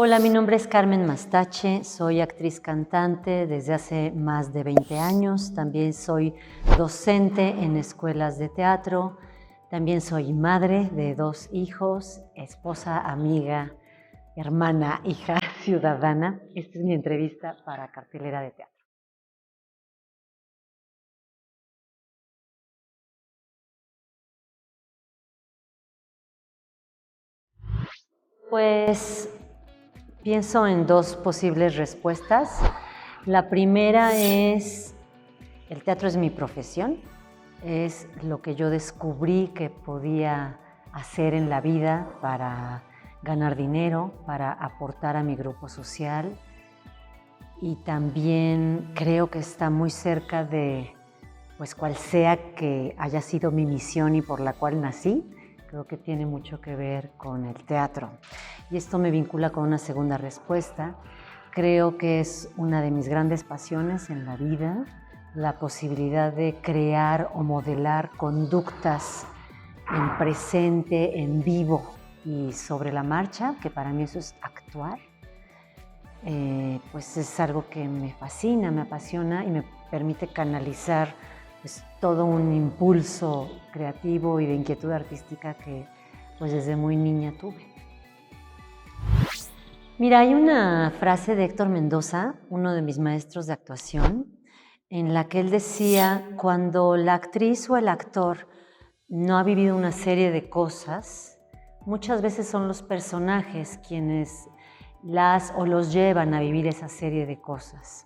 Hola, mi nombre es Carmen Mastache, soy actriz cantante desde hace más de 20 años, también soy docente en escuelas de teatro, también soy madre de 2 hijos, esposa, amiga, hermana, hija, ciudadana. Esta es mi entrevista para Cartelera de Teatro. Pues pienso en 2 posibles respuestas. La primera es, el teatro es mi profesión, es lo que yo descubrí que podía hacer en la vida para ganar dinero, para aportar a mi grupo social, y también creo que está muy cerca de, pues, cual sea que haya sido mi misión y por la cual nací. Creo que tiene mucho que ver con el teatro. Y esto me vincula con una segunda respuesta. Creo que es una de mis grandes pasiones en la vida, la posibilidad de crear o modelar conductas en presente, en vivo y sobre la marcha, que para mí eso es actuar. Pues es algo que me fascina, me apasiona y me permite canalizar pues todo un impulso creativo y de inquietud artística que pues desde muy niña tuve. Mira, hay una frase de Héctor Mendoza, uno de mis maestros de actuación, en la que él decía: cuando la actriz o el actor no ha vivido una serie de cosas, muchas veces son los personajes quienes las o los llevan a vivir esa serie de cosas.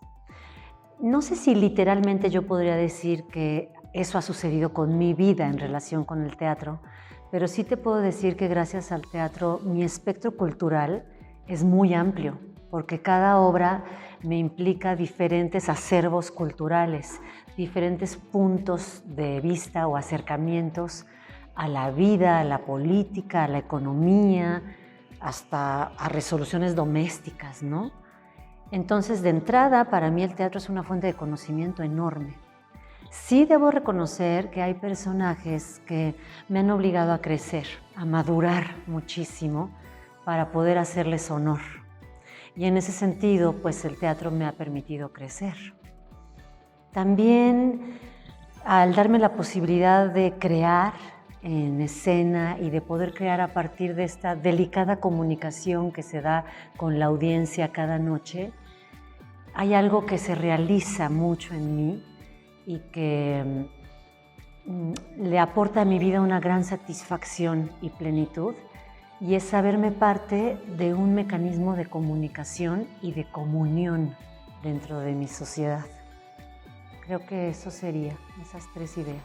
No sé si literalmente yo podría decir que eso ha sucedido con mi vida en relación con el teatro, pero sí te puedo decir que gracias al teatro mi espectro cultural es muy amplio, porque cada obra me implica diferentes acervos culturales, diferentes puntos de vista o acercamientos a la vida, a la política, a la economía, hasta a resoluciones domésticas, ¿no? Entonces, de entrada, para mí el teatro es una fuente de conocimiento enorme. Sí debo reconocer que hay personajes que me han obligado a crecer, a madurar muchísimo para poder hacerles honor. Y en ese sentido, pues el teatro me ha permitido crecer. También, al darme la posibilidad de crear en escena y de poder crear a partir de esta delicada comunicación que se da con la audiencia cada noche, hay algo que se realiza mucho en mí y que le aporta a mi vida una gran satisfacción y plenitud, y es saberme parte de un mecanismo de comunicación y de comunión dentro de mi sociedad. Creo que eso sería, esas 3 ideas.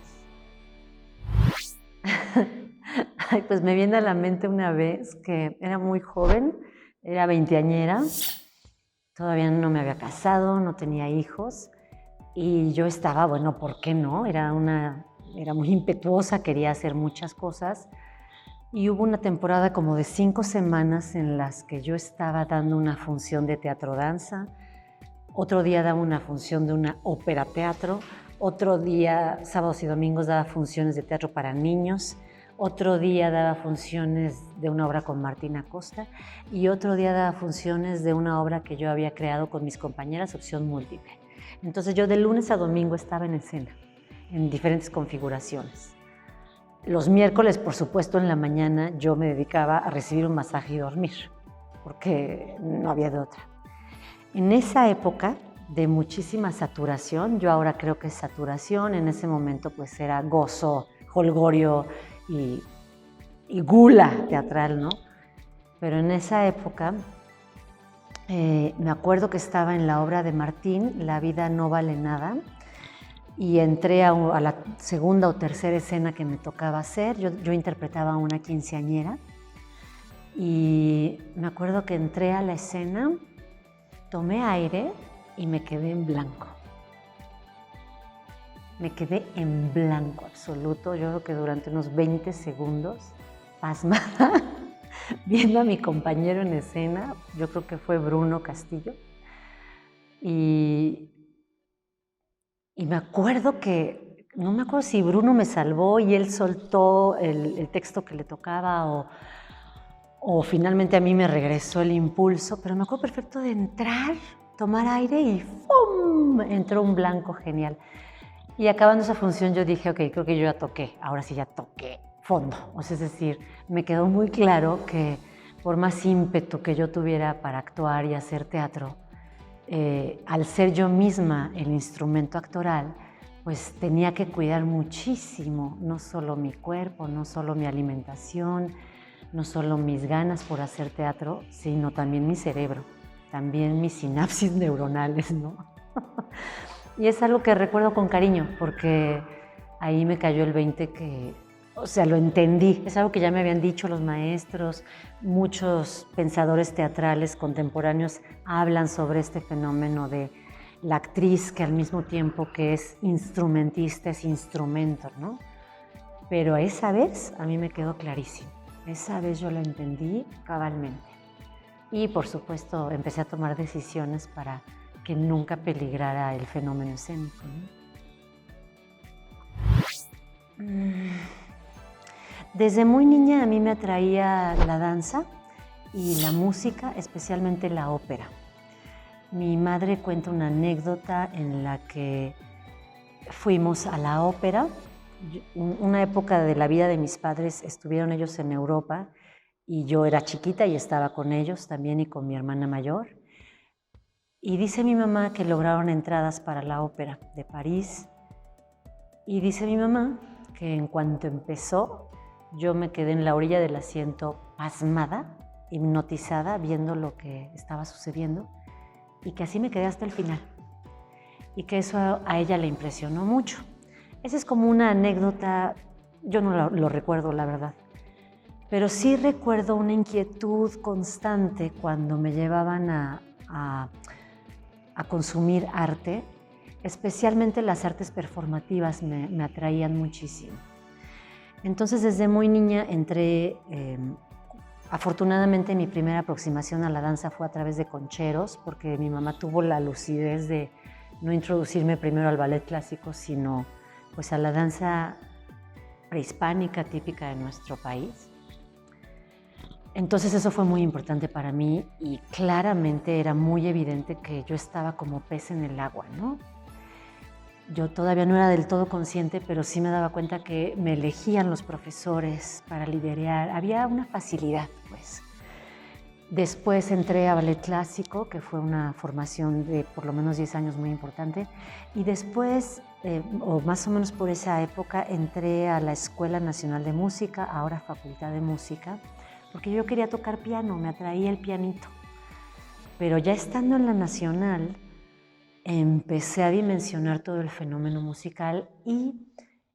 Ay, pues me viene a la mente una vez que era muy joven, era veinteañera, todavía no me había casado, no tenía hijos, y yo estaba, bueno, ¿por qué no? Era muy impetuosa, quería hacer muchas cosas, y hubo una temporada como de 5 semanas en las que yo estaba dando una función de teatro-danza, otro día daba una función de una ópera-teatro, otro día, sábados y domingos, daba funciones de teatro para niños, otro día daba funciones de una obra con Martina Costa y otro día daba funciones de una obra que yo había creado con mis compañeras, Opción Múltiple. Entonces yo de lunes a domingo estaba en escena, en diferentes configuraciones. Los miércoles, por supuesto, en la mañana yo me dedicaba a recibir un masaje y dormir, porque no había de otra. En esa época de muchísima saturación, yo ahora creo que es saturación, en ese momento pues era gozo, jolgorio y gula teatral, ¿no? Pero en esa época me acuerdo que estaba en la obra de Martín, La vida no vale nada, y entré a la segunda o tercera escena que me tocaba hacer. Yo interpretaba a una quinceañera y me acuerdo que entré a la escena, tomé aire y me quedé en blanco. Me quedé en blanco absoluto, yo creo que durante unos 20 segundos, pasmada, viendo a mi compañero en escena, yo creo que fue Bruno Castillo, y me acuerdo que, no me acuerdo si Bruno me salvó y él soltó el texto que le tocaba o finalmente a mí me regresó el impulso, pero me acuerdo perfecto de entrar, tomar aire y ¡fum! Entró un blanco genial. Y acabando esa función yo dije, ok, creo que yo ya toqué, ahora sí ya toqué fondo. O sea, es decir, me quedó muy claro que por más ímpetu que yo tuviera para actuar y hacer teatro, al ser yo misma el instrumento actoral, pues tenía que cuidar muchísimo, no solo mi cuerpo, no solo mi alimentación, no solo mis ganas por hacer teatro, sino también mi cerebro, también mis sinapsis neuronales, ¿no? Y es algo que recuerdo con cariño, porque ahí me cayó el 20 que, o sea, lo entendí. Es algo que ya me habían dicho los maestros, muchos pensadores teatrales contemporáneos hablan sobre este fenómeno de la actriz que al mismo tiempo que es instrumentista, es instrumento, ¿no? Pero esa vez a mí me quedó clarísimo. Esa vez yo lo entendí cabalmente. Y por supuesto empecé a tomar decisiones para que nunca peligrara el fenómeno escénico, ¿no? Desde muy niña a mí me atraía la danza y la música, especialmente la ópera. Mi madre cuenta una anécdota en la que fuimos a la ópera. Una época de la vida de mis padres estuvieron ellos en Europa y yo era chiquita y estaba con ellos también y con mi hermana mayor. Y dice mi mamá que lograron entradas para la ópera de París. Y dice mi mamá que en cuanto empezó, yo me quedé en la orilla del asiento pasmada, hipnotizada, viendo lo que estaba sucediendo y que así me quedé hasta el final. Y que eso a ella le impresionó mucho. Esa es como una anécdota, yo no lo recuerdo, la verdad. Pero sí recuerdo una inquietud constante cuando me llevaban a consumir arte, especialmente las artes performativas me atraían muchísimo. Entonces desde muy niña entré, afortunadamente mi primera aproximación a la danza fue a través de concheros, porque mi mamá tuvo la lucidez de no introducirme primero al ballet clásico, sino pues a la danza prehispánica típica de nuestro país. Entonces eso fue muy importante para mí y claramente era muy evidente que yo estaba como pez en el agua, ¿no? Yo todavía no era del todo consciente, pero sí me daba cuenta que me elegían los profesores para liderear. Había una facilidad, pues. Después entré a ballet clásico, que fue una formación de por lo menos 10 años muy importante. Y después, o más o menos por esa época, entré a la Escuela Nacional de Música, ahora Facultad de Música, porque yo quería tocar piano, me atraía el pianito. Pero ya estando en la Nacional, empecé a dimensionar todo el fenómeno musical y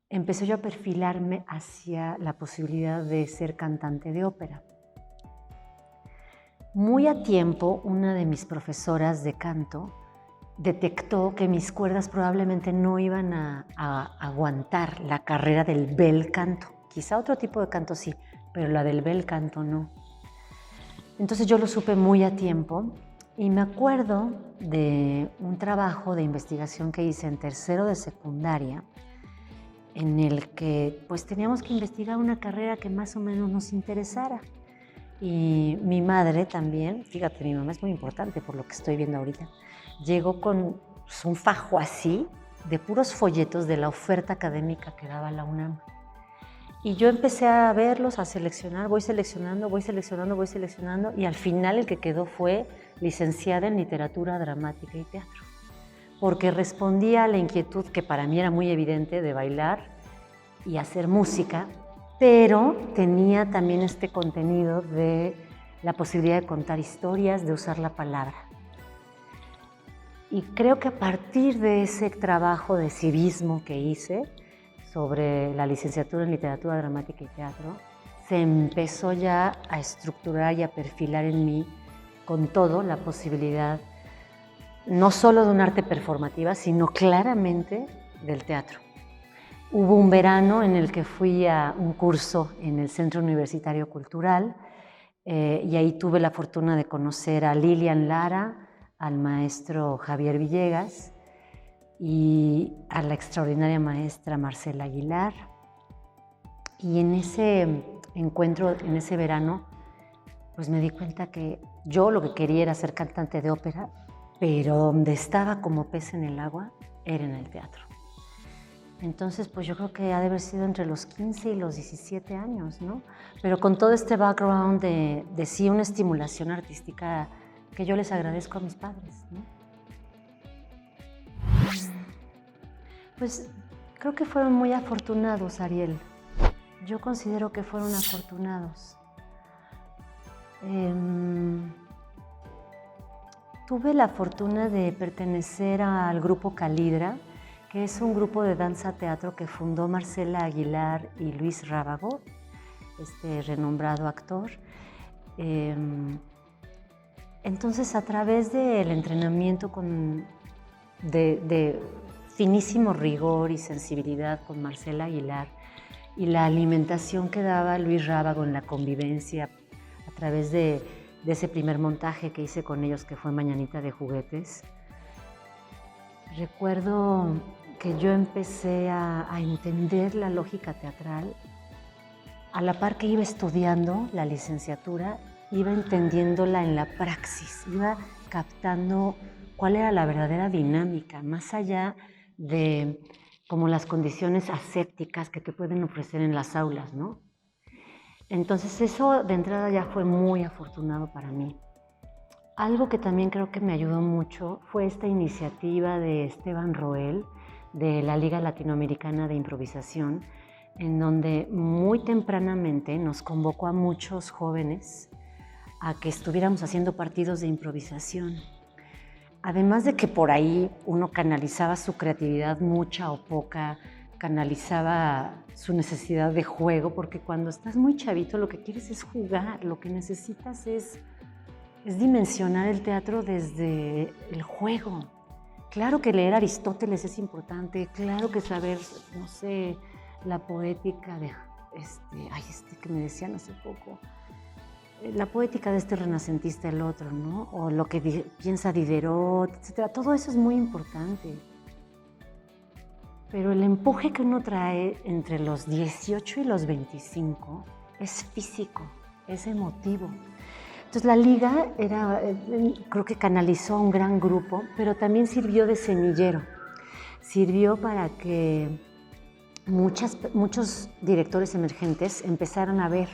empecé yo a perfilarme hacia la posibilidad de ser cantante de ópera. Muy a tiempo, una de mis profesoras de canto detectó que mis cuerdas probablemente no iban a aguantar la carrera del bel canto. Quizá otro tipo de canto sí, pero la del bel canto no. Entonces yo lo supe muy a tiempo y me acuerdo de un trabajo de investigación que hice en tercero de secundaria en el que pues teníamos que investigar una carrera que más o menos nos interesara. Y mi madre también, fíjate, mi mamá es muy importante por lo que estoy viendo ahorita, llegó con un fajo así de puros folletos de la oferta académica que daba la UNAM. Y yo empecé a verlos, a seleccionar, voy seleccionando y al final el que quedó fue licenciada en Literatura Dramática y Teatro, porque respondía a la inquietud que para mí era muy evidente de bailar y hacer música, pero tenía también este contenido de la posibilidad de contar historias, de usar la palabra. Y creo que a partir de ese trabajo de civismo que hice sobre la licenciatura en Literatura Dramática y Teatro, se empezó ya a estructurar y a perfilar en mí con todo la posibilidad no solo de un arte performativa, sino claramente del teatro. Hubo un verano en el que fui a un curso en el Centro Universitario Cultural y ahí tuve la fortuna de conocer a Lilian Lara, al maestro Javier Villegas y a la extraordinaria maestra Marcela Aguilar. Y en ese encuentro, en ese verano, pues me di cuenta que yo lo que quería era ser cantante de ópera, pero donde estaba como pez en el agua era en el teatro. Entonces, pues yo creo que ha de haber sido entre los 15 y los 17 años, ¿no? Pero con todo este background de sí una estimulación artística que yo les agradezco a mis padres, ¿no? Pues creo que fueron muy afortunados, Ariel. Yo considero que fueron afortunados. Tuve la fortuna de pertenecer al grupo Calidra, que es un grupo de danza-teatro que fundó Marcela Aguilar y Luis Rábago, este renombrado actor. Entonces, a través del entrenamiento de finísimo rigor y sensibilidad con Marcela Aguilar y la alimentación que daba Luis Rábago en la convivencia a través de ese primer montaje que hice con ellos, que fue Mañanita de Juguetes, recuerdo que yo empecé a entender la lógica teatral. A la par que iba estudiando la licenciatura, iba entendiéndola en la praxis, iba captando cuál era la verdadera dinámica, más allá de como las condiciones asépticas que te pueden ofrecer en las aulas, ¿no? Entonces eso de entrada ya fue muy afortunado para mí. Algo que también creo que me ayudó mucho fue esta iniciativa de Esteban Roel, de la Liga Latinoamericana de Improvisación, en donde muy tempranamente nos convocó a muchos jóvenes a que estuviéramos haciendo partidos de improvisación. Además de que por ahí uno canalizaba su creatividad, mucha o poca, canalizaba su necesidad de juego, porque cuando estás muy chavito lo que quieres es jugar, lo que necesitas es dimensionar el teatro desde el juego. Claro que leer Aristóteles es importante, claro que saber, no sé, la poética de, que me decían hace poco, la poética de este renacentista, el otro, ¿no? O lo que piensa Diderot, etc. Todo eso es muy importante. Pero el empuje que uno trae entre los 18 y los 25 es físico, es emotivo. Entonces la liga creo que canalizó a un gran grupo, pero también sirvió de semillero. Sirvió para que muchos directores emergentes empezaran a ver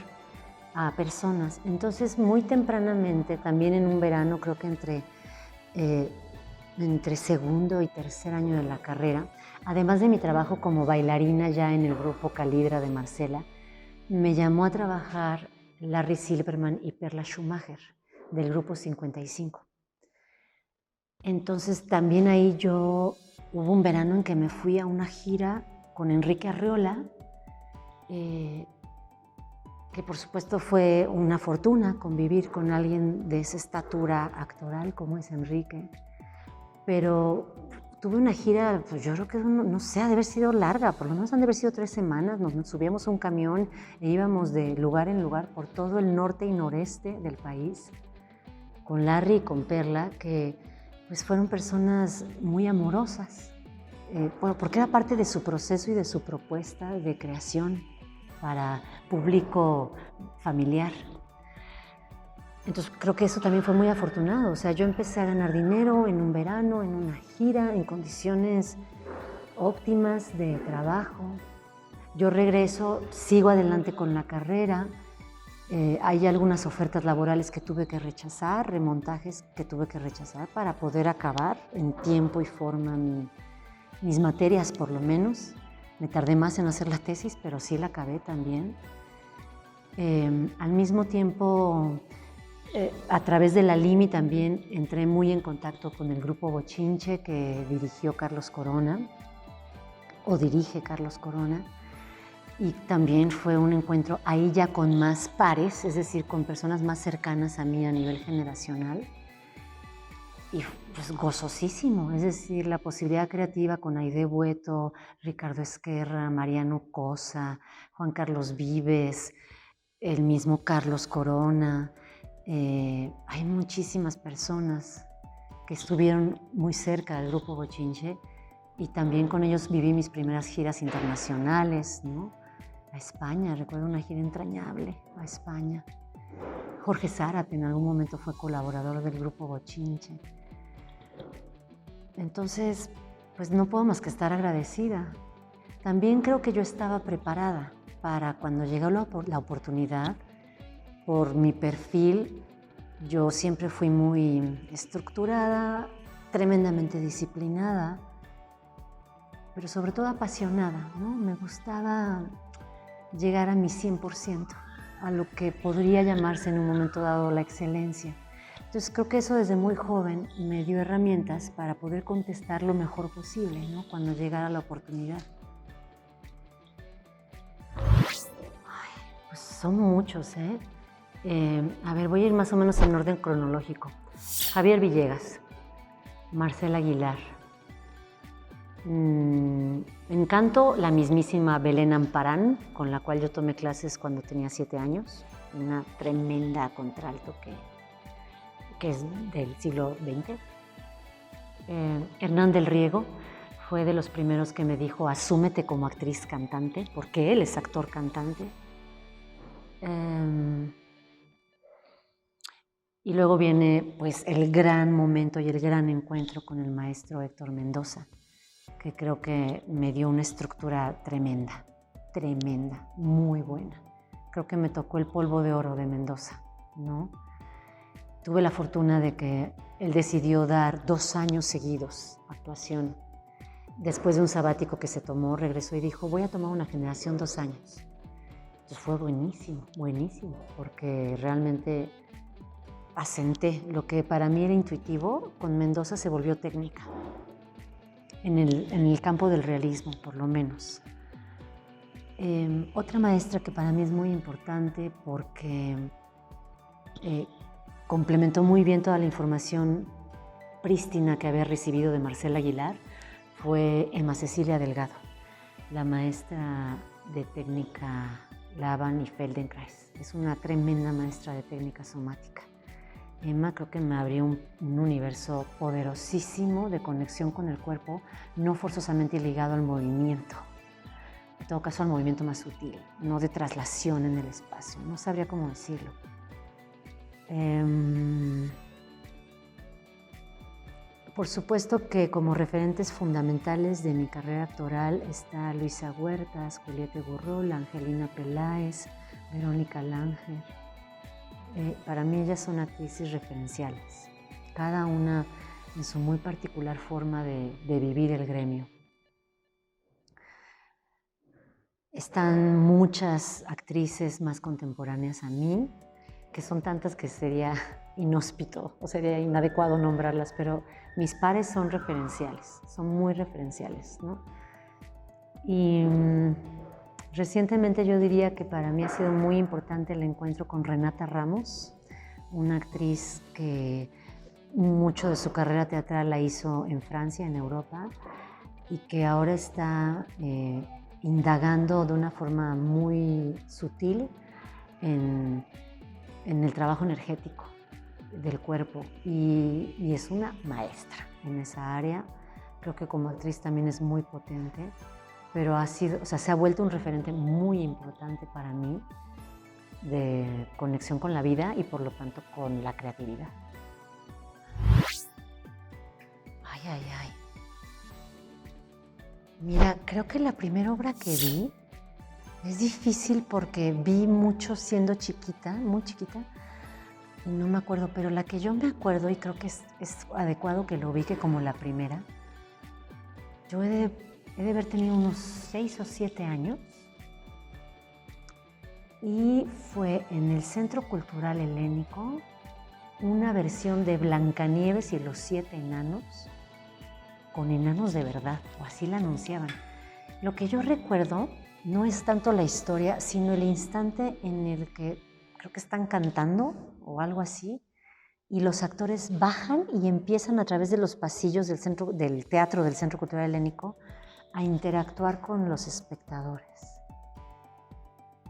a personas. Entonces, muy tempranamente, también en un verano, creo que entre segundo y tercer año de la carrera, además de mi trabajo como bailarina ya en el grupo Calidra de Marcela, me llamó a trabajar Larry Silverman y Perla Schumacher del grupo 55. Entonces, también ahí hubo un verano en que me fui a una gira con Enrique Arreola, que por supuesto fue una fortuna convivir con alguien de esa estatura actoral como es Enrique, pero tuve una gira, pues yo creo que no sé, ha de haber sido larga, por lo menos han de haber sido 3 semanas, nos subíamos a un camión e íbamos de lugar en lugar por todo el norte y noreste del país, con Larry y con Perla, que pues fueron personas muy amorosas, porque era parte de su proceso y de su propuesta de creación para público familiar. Entonces creo que eso también fue muy afortunado. O sea, yo empecé a ganar dinero en un verano, en una gira, en condiciones óptimas de trabajo. Yo regreso, sigo adelante con la carrera. Hay algunas ofertas laborales que tuve que rechazar, remontajes que tuve que rechazar para poder acabar en tiempo y forma mis materias, por lo menos. Me tardé más en hacer la tesis, pero sí la acabé también. Al mismo tiempo, a través de la LIMI también entré muy en contacto con el grupo Bochinche que dirigió Carlos Corona, o dirige Carlos Corona, y también fue un encuentro ahí ya con más pares, es decir, con personas más cercanas a mí a nivel generacional, y pues gozosísimo, es decir, la posibilidad creativa con Aide Bueto, Ricardo Esquerra, Mariano Cosa, Juan Carlos Vives, el mismo Carlos Corona. Hay muchísimas personas que estuvieron muy cerca del grupo Bochinche y también con ellos viví mis primeras giras internacionales, ¿no? A España, recuerdo una gira entrañable a España. Jorge Zárate en algún momento fue colaborador del grupo Bochinche. Entonces, pues no puedo más que estar agradecida. También creo que yo estaba preparada para cuando llegó la oportunidad. Por mi perfil, yo siempre fui muy estructurada, tremendamente disciplinada, pero sobre todo apasionada, ¿no? Me gustaba llegar a mi 100%, a lo que podría llamarse en un momento dado la excelencia. Entonces creo que eso desde muy joven me dio herramientas para poder contestar lo mejor posible, ¿no? Cuando llegara la oportunidad. Pues son muchos, ¿eh? A ver, voy a ir más o menos en orden cronológico. Javier Villegas, Marcela Aguilar. En canto, la mismísima Belén Amparán, con la cual yo tomé clases cuando tenía 7 años. Una tremenda contralto que es del siglo XX. Hernán del Riego fue de los primeros que me dijo, asúmete como actriz cantante, porque él es actor cantante. Y luego viene pues el gran momento y el gran encuentro con el maestro Héctor Mendoza, que creo que me dio una estructura tremenda, muy buena. Creo que me tocó el polvo de oro de Mendoza, ¿no? Tuve la fortuna de que él decidió dar 2 años seguidos actuación. Después de un sabático que se tomó, regresó y dijo, voy a tomar una generación 2 años. Entonces fue buenísimo, porque realmente asenté. Lo que para mí era intuitivo, con Mendoza se volvió técnica. En el campo del realismo, por lo menos. Otra maestra que para mí es muy importante porque complementó muy bien toda la información prístina que había recibido de Marcela Aguilar fue Emma Cecilia Delgado, la maestra de técnica Laban y Feldenkrais. Es una tremenda maestra de técnica somática. Emma creo que me abrió un universo poderosísimo de conexión con el cuerpo, no forzosamente ligado al movimiento, en todo caso al movimiento más sutil, no de traslación en el espacio, no sabría cómo decirlo. Por supuesto que como referentes fundamentales de mi carrera actoral está Luisa Huertas, Julieta Gurrola, Angelina Peláez, Verónica Langer. Para mí ellas son actrices referenciales, cada una en su muy particular forma de vivir el gremio. Están muchas actrices más contemporáneas a mí, que son tantas que sería inhóspito o sería inadecuado nombrarlas, pero mis pares son referenciales, son muy referenciales, ¿no? Y recientemente yo diría que para mí ha sido muy importante el encuentro con Renata Ramos, una actriz que mucho de su carrera teatral la hizo en Francia, en Europa, y que ahora está indagando de una forma muy sutil en el trabajo energético del cuerpo y es una maestra en esa área. Creo que como actriz también es muy potente, pero se ha vuelto un referente muy importante para mí de conexión con la vida y por lo tanto con la creatividad. Ay. Mira, creo que la primera obra que vi es difícil porque vi mucho siendo chiquita, muy chiquita, y no me acuerdo, pero la que yo me acuerdo y creo que es adecuado que lo ubique como la primera, yo he de haber tenido unos 6 o 7 años y fue en el Centro Cultural Helénico una versión de Blancanieves y los 7 enanos con enanos de verdad, o así la anunciaban. Lo que yo recuerdo no es tanto la historia, sino el instante en el que creo que están cantando o algo así, y los actores bajan y empiezan a través de los pasillos del teatro del Centro Cultural Helénico a interactuar con los espectadores.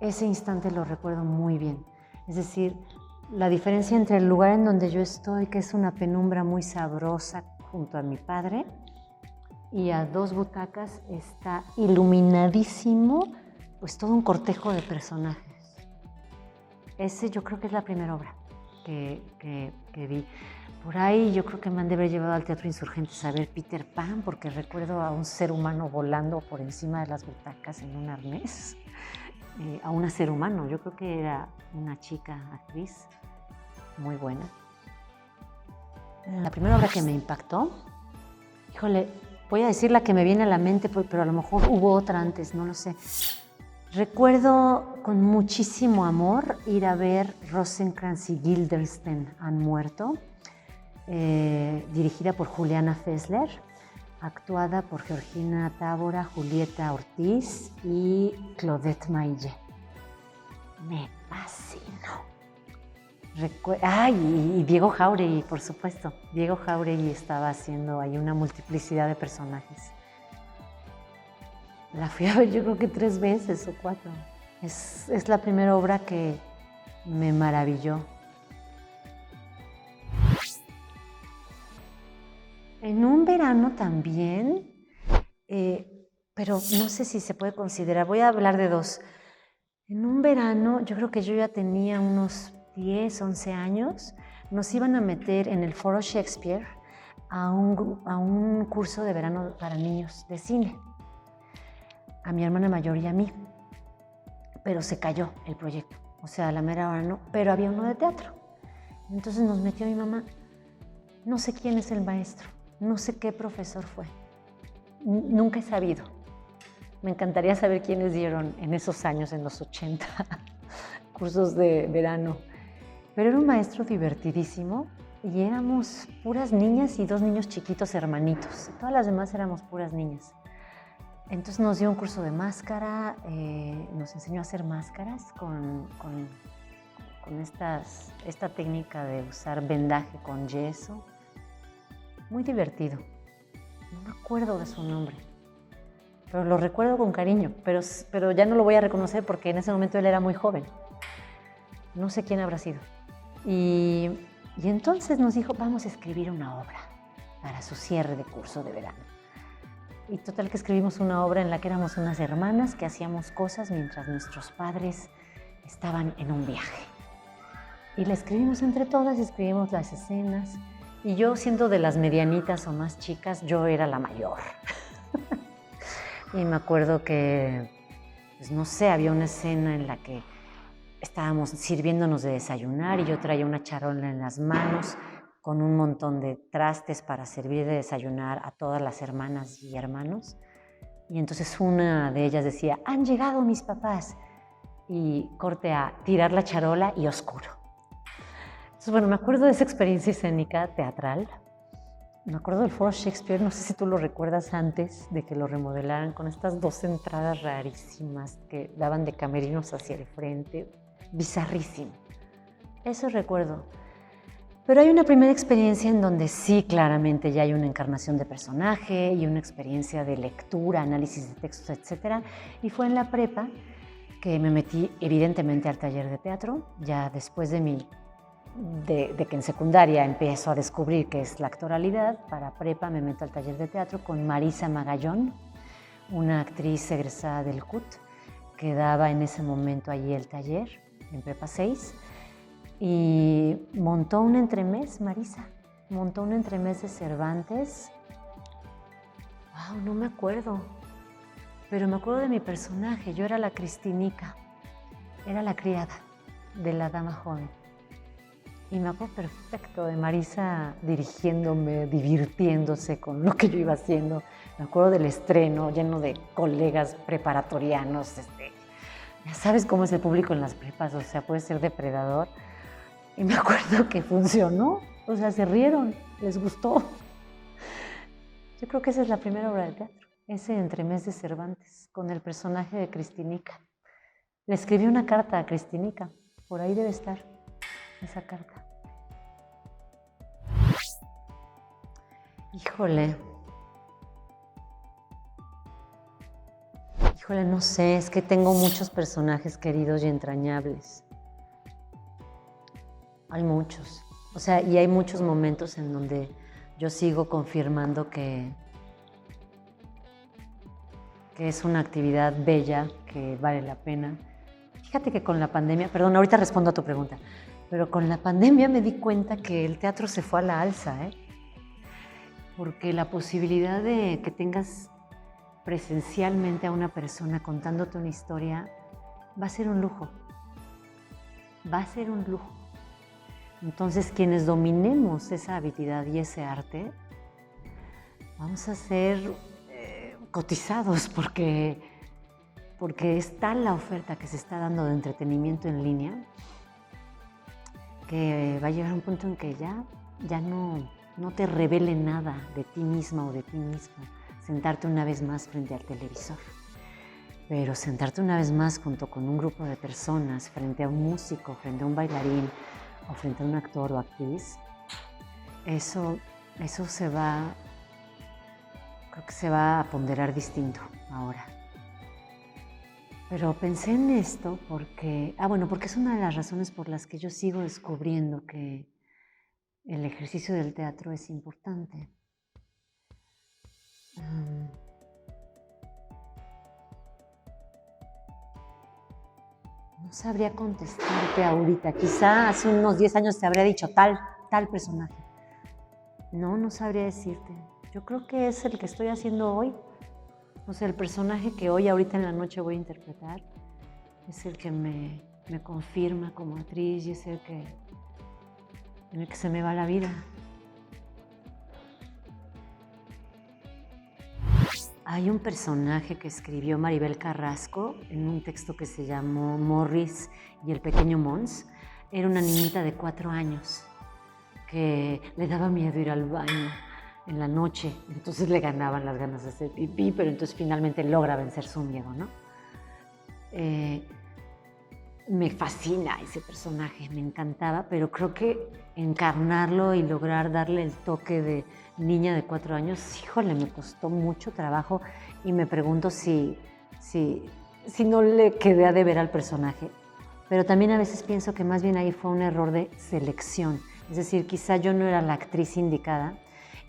Ese instante lo recuerdo muy bien. Es decir, la diferencia entre el lugar en donde yo estoy, que es una penumbra muy sabrosa junto a mi padre, y a 2 butacas está iluminadísimo, pues todo un cortejo de personajes. Ese yo creo que es la primera obra. que vi. Por ahí yo creo que me han de haber llevado al Teatro Insurgentes a ver Peter Pan, porque recuerdo a un ser humano volando por encima de las butacas en un arnés. A un ser humano, yo creo que era una chica actriz muy buena. La primera obra que me impactó, híjole, voy a decir la que me viene a la mente, pero a lo mejor hubo otra antes, no lo sé. Recuerdo con muchísimo amor ir a ver Rosencrantz y Guildenstern han muerto, dirigida por Juliana Fessler, actuada por Georgina Tábora, Julieta Ortiz y Claudette Maillet. Me fascinó. Y Diego Jauregui, por supuesto. Diego Jauregui estaba haciendo ahí una multiplicidad de personajes. La fui a ver yo creo que 3 veces o 4. Es la primera obra que me maravilló. En un verano también, pero no sé si se puede considerar, voy a hablar de 2. En un verano, yo creo que yo ya tenía unos 10, 11 años, nos iban a meter en el Foro Shakespeare a un curso de verano para niños de cine, a mi hermana mayor y a mí, pero se cayó el proyecto, o sea, a la mera hora no, pero había uno de teatro. Entonces nos metió mi mamá, no sé quién es el maestro, no sé qué profesor fue, nunca he sabido. Me encantaría saber quiénes dieron en esos años, en los 80, cursos de verano. Pero era un maestro divertidísimo y éramos puras niñas y 2 niños chiquitos hermanitos. Todas las demás éramos puras niñas. Entonces nos dio un curso de máscara, nos enseñó a hacer máscaras con esta técnica de usar vendaje con yeso. Muy divertido. No me acuerdo de su nombre, pero lo recuerdo con cariño, pero ya no lo voy a reconocer porque en ese momento él era muy joven. No sé quién habrá sido. Y entonces nos dijo, vamos a escribir una obra para su cierre de curso de verano. Y total que escribimos una obra en la que éramos unas hermanas que hacíamos cosas mientras nuestros padres estaban en un viaje. Y la escribimos entre todas, escribimos las escenas. Y yo, siendo de las medianitas o más chicas, yo era la mayor. Y me acuerdo que, pues no sé, había una escena en la que estábamos sirviéndonos de desayunar y yo traía una charola en las manos con un montón de trastes para servir de desayunar a todas las hermanas y hermanos. Y entonces una de ellas decía, han llegado mis papás. Y corte a tirar la charola y oscuro. Entonces, bueno, me acuerdo de esa experiencia escénica teatral. Me acuerdo del Foro Shakespeare, no sé si tú lo recuerdas antes de que lo remodelaran, con estas 2 entradas rarísimas que daban de camerinos hacia el frente. Bizarrísimo. Eso recuerdo. Pero hay una primera experiencia en donde sí, claramente ya hay una encarnación de personaje y una experiencia de lectura, análisis de textos, etc. Y fue en la prepa que me metí evidentemente al taller de teatro, ya después de que en secundaria empiezo a descubrir qué es la actoralidad. Para prepa me meto al taller de teatro con Marisa Magallón, una actriz egresada del CUT que daba en ese momento allí el taller en Prepa 6. Y montó un entremés, Marisa, montó un entremés de Cervantes. Wow, no me acuerdo, pero me acuerdo de mi personaje. Yo era la Cristinica, era la criada de la dama joven. Y me acuerdo perfecto de Marisa dirigiéndome, divirtiéndose con lo que yo iba haciendo. Me acuerdo del estreno lleno de colegas preparatorianos. Ya sabes cómo es el público en las prepas, o sea, puede ser depredador. Y me acuerdo que funcionó, o sea, se rieron, les gustó. Yo creo que esa es la primera obra de teatro, ese entremés de Cervantes, con el personaje de Cristinica. Le escribí una carta a Cristinica, por ahí debe estar esa carta. Híjole, no sé, es que tengo muchos personajes queridos y entrañables. Hay muchos, o sea, y hay muchos momentos en donde yo sigo confirmando que es una actividad bella, que vale la pena. Fíjate que con la pandemia, perdón, ahorita respondo a tu pregunta. Pero con la pandemia me di cuenta que el teatro se fue a la alza, ¿eh? Porque la posibilidad de que tengas presencialmente a una persona contándote una historia va a ser un lujo. Va a ser un lujo. Entonces, quienes dominemos esa habilidad y ese arte, vamos a ser cotizados porque es tal la oferta que se está dando de entretenimiento en línea que va a llegar un punto en que ya no te revele nada de ti misma o de ti mismo sentarte una vez más frente al televisor. Pero sentarte una vez más junto con un grupo de personas, frente a un músico, frente a un bailarín o frente a un actor o actriz, eso creo que se va a ponderar distinto ahora. Pero pensé en esto porque es una de las razones por las que yo sigo descubriendo que el ejercicio del teatro es importante. No sabría contestarte ahorita. Quizá hace unos 10 años te habría dicho tal personaje. No sabría decirte. Yo creo que es el que estoy haciendo hoy. O sea, el personaje que hoy, ahorita en la noche voy a interpretar, es el que me confirma como actriz y es en el que se me va la vida. Hay un personaje que escribió Maribel Carrasco en un texto que se llamó Morris y el pequeño Mons. Era una niñita de 4 años que le daba miedo ir al baño en la noche, entonces le ganaban las ganas de hacer pipí, pero entonces finalmente logra vencer su miedo, ¿no? Me fascina ese personaje, me encantaba, pero creo que encarnarlo y lograr darle el toque de niña de 4 años, híjole, me costó mucho trabajo y me pregunto si no le quedé a deber al personaje. Pero también a veces pienso que más bien ahí fue un error de selección, es decir, quizá yo no era la actriz indicada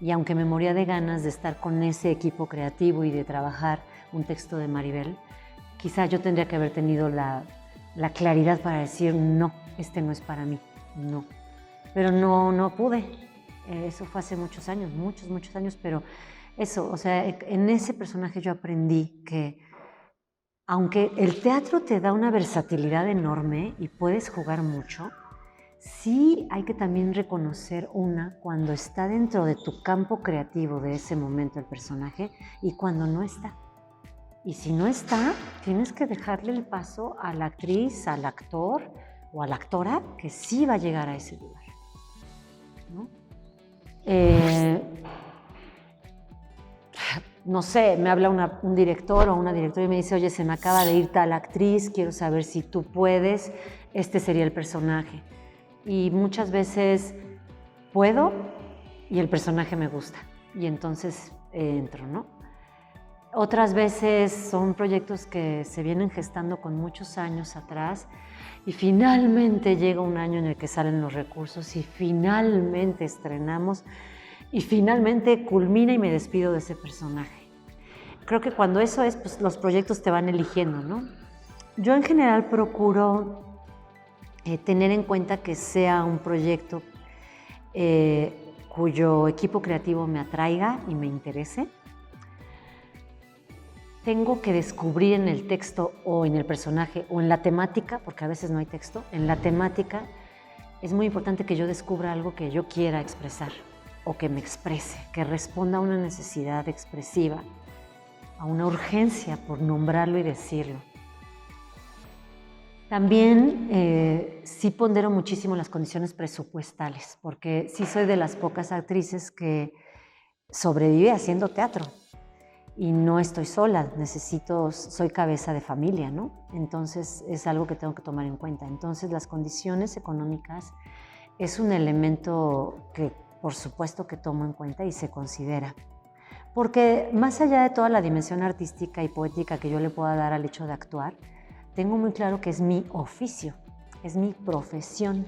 y aunque me moría de ganas de estar con ese equipo creativo y de trabajar un texto de Maribel, quizá yo tendría que haber tenido la claridad para decir, no, este no es para mí, no. Pero no pude. Eso fue hace muchos años, muchos años, pero eso, o sea, en ese personaje yo aprendí que aunque el teatro te da una versatilidad enorme y puedes jugar mucho, sí hay que también reconocer cuando está dentro de tu campo creativo de ese momento el personaje y cuando no está. Y si no está, tienes que dejarle el paso a la actriz, al actor o a la actora que sí va a llegar a ese lugar, ¿no? No sé, me habla un director o una directora y me dice, oye, se me acaba de ir tal actriz, quiero saber si tú puedes, este sería el personaje. Y muchas veces puedo y el personaje me gusta y entonces entro, ¿no? Otras veces son proyectos que se vienen gestando con muchos años atrás y finalmente llega un año en el que salen los recursos y finalmente estrenamos y finalmente culmina y me despido de ese personaje. Creo que cuando eso es, pues los proyectos te van eligiendo, ¿no? Yo en general procuro tener en cuenta que sea un proyecto cuyo equipo creativo me atraiga y me interese. Tengo que descubrir en el texto o en el personaje o en la temática, porque a veces no hay texto, en la temática es muy importante que yo descubra algo que yo quiera expresar o que me exprese, que responda a una necesidad expresiva, a una urgencia por nombrarlo y decirlo. También sí pondero muchísimo las condiciones presupuestales, porque sí soy de las pocas actrices que sobrevive haciendo teatro. Y no estoy sola, soy cabeza de familia, ¿no? Entonces es algo que tengo que tomar en cuenta. Entonces las condiciones económicas es un elemento que por supuesto que tomo en cuenta y se considera. Porque más allá de toda la dimensión artística y poética que yo le pueda dar al hecho de actuar, tengo muy claro que es mi oficio, es mi profesión.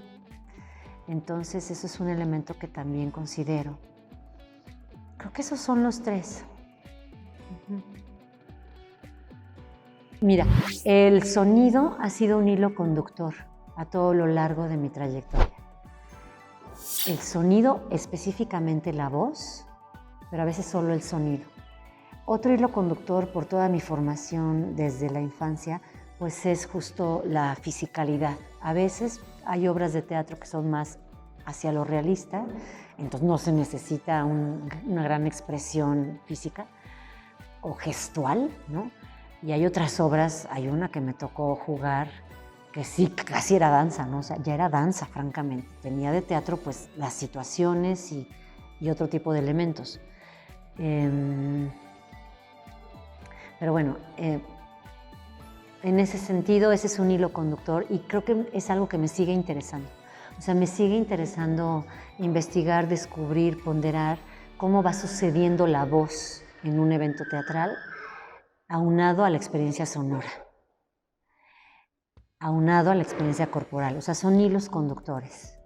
Entonces eso es un elemento que también considero. Creo que esos son los 3. Mira, el sonido ha sido un hilo conductor a todo lo largo de mi trayectoria. El sonido, específicamente la voz, pero a veces solo el sonido. Otro hilo conductor por toda mi formación desde la infancia, pues es justo la fisicalidad. A veces hay obras de teatro que son más hacia lo realista, entonces no se necesita una gran expresión física o gestual, ¿no? Y hay otras obras, hay una que me tocó jugar que sí, casi era danza, ¿no? O sea, ya era danza, francamente. Tenía de teatro, pues, las situaciones y otro tipo de elementos. Pero bueno, en ese sentido, ese es un hilo conductor y creo que es algo que me sigue interesando. O sea, me sigue interesando investigar, descubrir, ponderar cómo va sucediendo la voz en un evento teatral, aunado a la experiencia sonora, aunado a la experiencia corporal. O sea, son hilos conductores.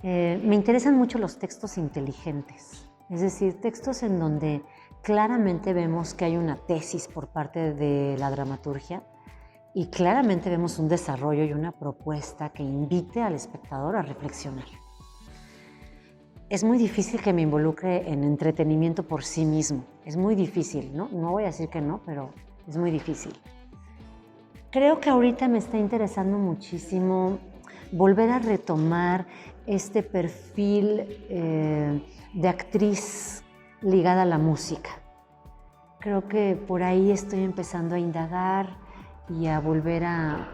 Me interesan mucho los textos inteligentes, es decir, textos en donde claramente vemos que hay una tesis por parte de la dramaturgia y claramente vemos un desarrollo y una propuesta que invite al espectador a reflexionar. Es muy difícil que me involucre en entretenimiento por sí mismo. Es muy difícil, ¿no? No voy a decir que no, pero es muy difícil. Creo que ahorita me está interesando muchísimo volver a retomar este perfil de actriz ligada a la música. Creo que por ahí estoy empezando a indagar y a volver a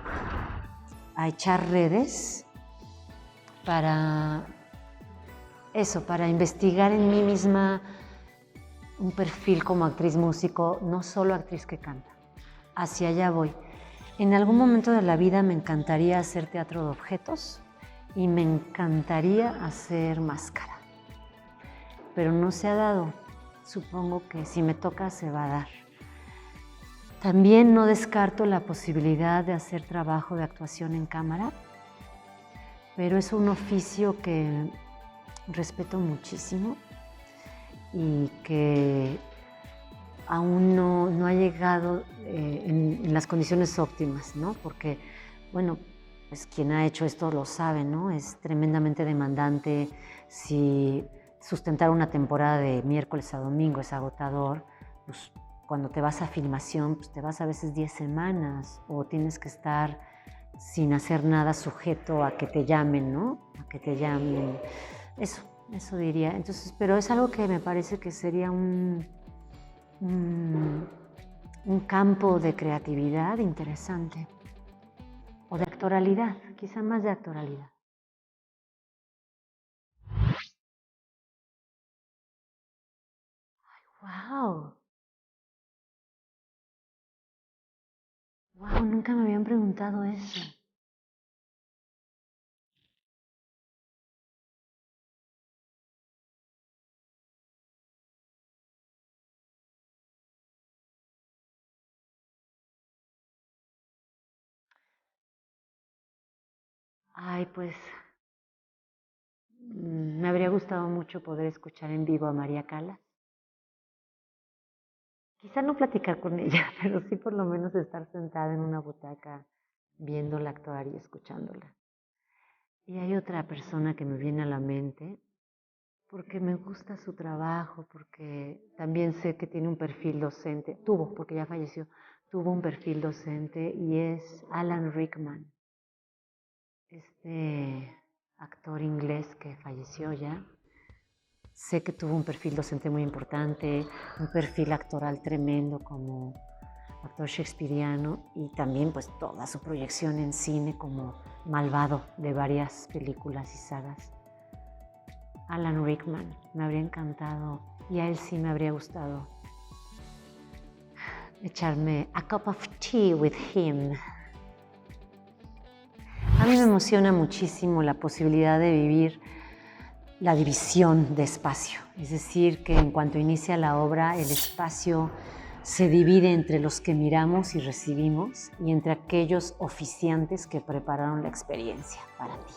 echar redes para eso, para investigar en mí misma un perfil como actriz músico, no solo actriz que canta. Hacia allá voy. En algún momento de la vida me encantaría hacer teatro de objetos y me encantaría hacer máscara, pero no se ha dado. Supongo que si me toca se va a dar. También no descarto la posibilidad de hacer trabajo de actuación en cámara, pero es un oficio que respeto muchísimo y que aún no ha llegado en las condiciones óptimas, ¿no? Porque, bueno, pues quien ha hecho esto lo sabe, ¿no? Es tremendamente demandante. Si sustentar una temporada de miércoles a domingo es agotador, pues cuando te vas a filmación, pues te vas a veces 10 semanas o tienes que estar sin hacer nada sujeto a que te llamen, ¿no? A que te llamen. Eso diría. Entonces, pero es algo que me parece que sería un campo de creatividad interesante. O de actoralidad, quizá más de actoralidad. ¡Wow! ¡Wow! Nunca me habían preguntado eso. Ay, pues me habría gustado mucho poder escuchar en vivo a María Callas. Quizá no platicar con ella, pero sí por lo menos estar sentada en una butaca viéndola actuar y escuchándola. Y hay otra persona que me viene a la mente porque me gusta su trabajo, porque también sé que tiene un perfil docente, porque ya falleció, tuvo un perfil docente y es Alan Rickman, este actor inglés que falleció ya. Sé que tuvo un perfil docente muy importante, un perfil actoral tremendo como actor shakespeariano y también pues toda su proyección en cine como malvado de varias películas y sagas. Alan Rickman, me habría encantado y a él sí me habría gustado echarme a cup of tea with him. A mí me emociona muchísimo la posibilidad de vivir la división de espacio, es decir, que en cuanto inicia la obra, el espacio se divide entre los que miramos y recibimos y entre aquellos oficiantes que prepararon la experiencia para ti.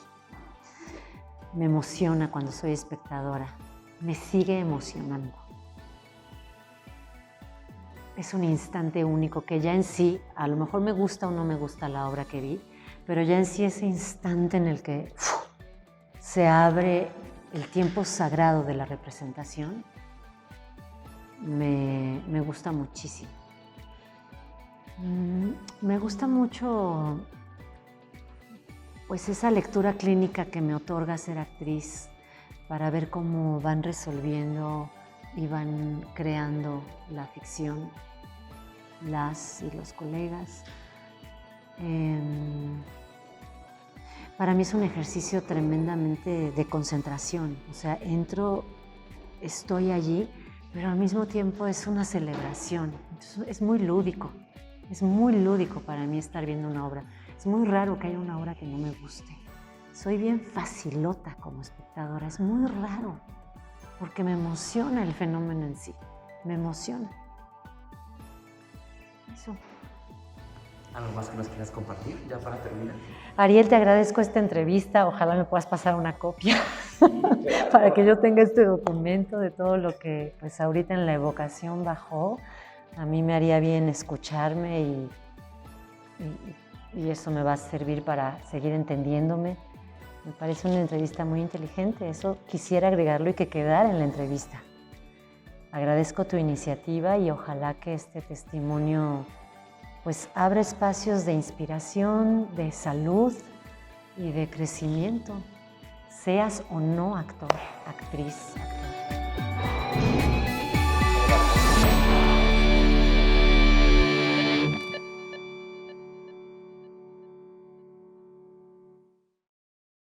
Me emociona cuando soy espectadora, me sigue emocionando. Es un instante único que ya en sí, a lo mejor me gusta o no me gusta la obra que vi, pero ya en sí ese instante en el que se abre el tiempo sagrado de la representación, me gusta muchísimo. Me gusta mucho pues esa lectura clínica que me otorga ser actriz para ver cómo van resolviendo y van creando la ficción las y los colegas. Para mí es un ejercicio tremendamente de concentración, o sea, entro, estoy allí, pero al mismo tiempo es una celebración. Entonces, es muy lúdico para mí estar viendo una obra. Es muy raro que haya una obra que no me guste. Soy bien facilota como espectadora, es muy raro, porque me emociona el fenómeno en sí, me emociona. Eso. ¿Algo más que nos quieras compartir ya para terminar? Ariel, te agradezco esta entrevista, ojalá me puedas pasar una copia para que yo tenga este documento de todo lo que pues ahorita en la evocación bajó. A mí me haría bien escucharme y eso me va a servir para seguir entendiéndome. Me parece una entrevista muy inteligente, eso quisiera agregarlo y que quedara en la entrevista. Agradezco tu iniciativa y ojalá que este testimonio pues abra espacios de inspiración, de salud y de crecimiento, seas o no actor, actriz, actor.